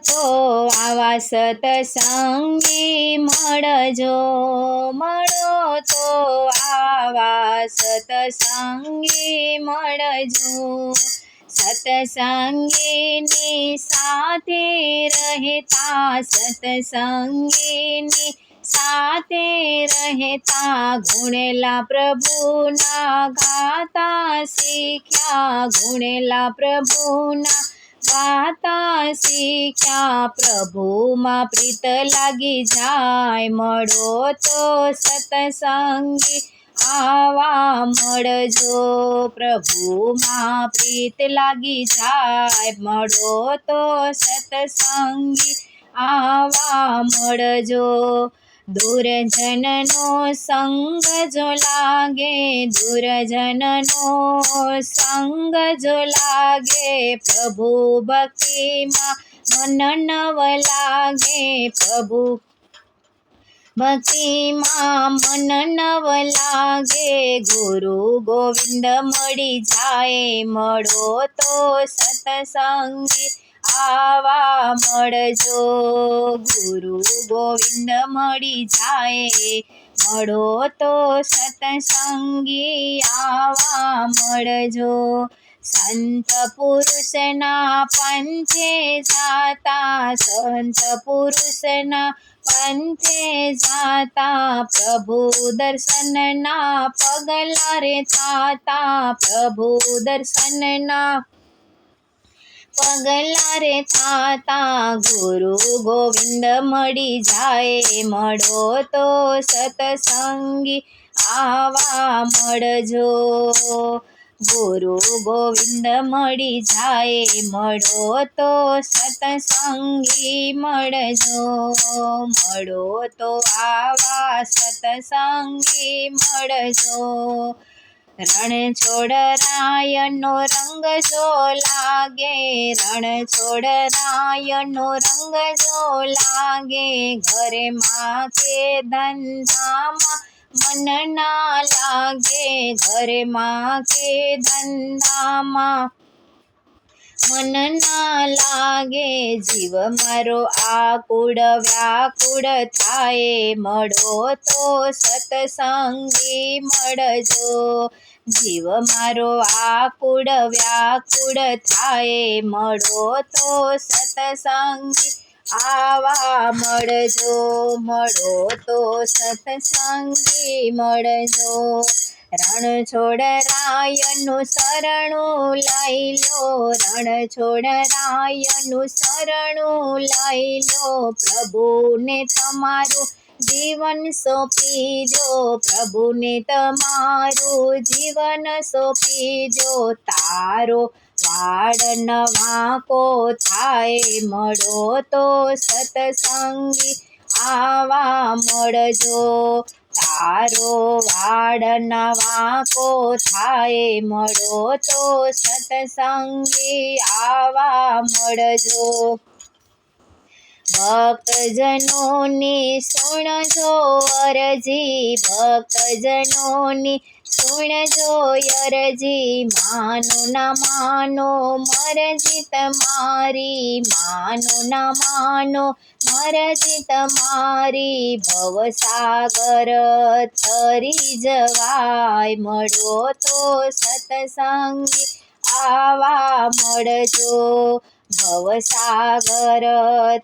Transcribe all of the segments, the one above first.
તો આવા સતસંગી મળજો, મળો તો આવા સતસંગી મળજો। સતસંગીની સાથે રહેતા, સતસંગીની સાથે રહેતા, ગુણેલા પ્રભુના ગાતા શીખ્યા, ગુણેલા પ્રભુના ગાતા શીખ્યા। પ્રભુમાં પ્રીત લાગી જાય, મળો તો સતસંગી આવા મળજો। પ્રભુમાં પ્રીત લાગી જાય, મળો તો સતસંગી આવા મળજો। દુર્જનનો સંગ જો લાગે, દુર્જનનો સંગ જો લાગે, પ્રભુ ભક્તિમાં મન નવ લાગે, પ્રભુ ભક્તિમાં મન નવ લાગે। ગુરુ ગોવિંદ મળી જાય, મળો તો સતસંગી આવા મળજો। ગુરુ ગોવિંદ મળી જાય, મળો તો સતસંગી આવા મળજો। સંત પુરુષના પંથે જાતા, સંત પુરુષના પંથે જાતા, પ્રભુ દર્શનના પગલા રે થાતા, પ્રભુ દર્શનના પગલા રે થાતા। ગુરુ ગોવિંદ મળી જાય, મળો તો સતસંગી આવા મળજો। ગુરુ ગોવિંદ મળી જાય, મળો તો સતસંગી મળજો, મળો તો આવા સતસંગી મળજો। રણછોડરાયનો રંગ જો લાગે, રણછોડરાયનો રંગ જો લાગે, ઘરમાં કે ધંધામાં મન ના લાગે, ઘરમાં કે ધંધામાં મન ના લાગે। જીવ મારો આકુળ વ્યાકુળ થાય, મળો તો સતસંગી મળજો। જીવ મારો આકુળ વ્યાકુળ થાય, મળો તો સતસંગી આવા મળજો, મળો તો સતસંગી મળજો। રણછોડરાયનું શરણું લઈ લો, રણછોડરાયનું શરણું લઈ લો, પ્રભુને તમારું જીવન સોંપી દો, પ્રભુને તમારું જીવન સોંપી દો। તારો વાડ નવાકો થાય, મળો તો સતસંગી આવા મળજો। તારો વાડ નવાકો થાય, મળો તો સતસંગી આવા મળજો। ભક્તજનોની સુણજો અરજી, ભક્તજનોની સુણજો અરજી, માનો ના માનો મરજી તમારી, માનો ના માનો મરજી તમારી। ભવસાગર તરી જવાય, મળો તો સતસંગી આવા મળજો। ભવસાગર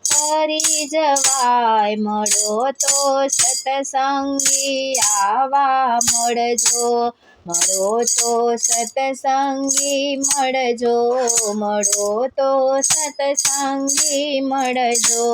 તરી જવાય, મળો તો સતસંગી આવા મળજો, મળો તો સતસંગી મળજો, મળો તો સતસંગી મળજો।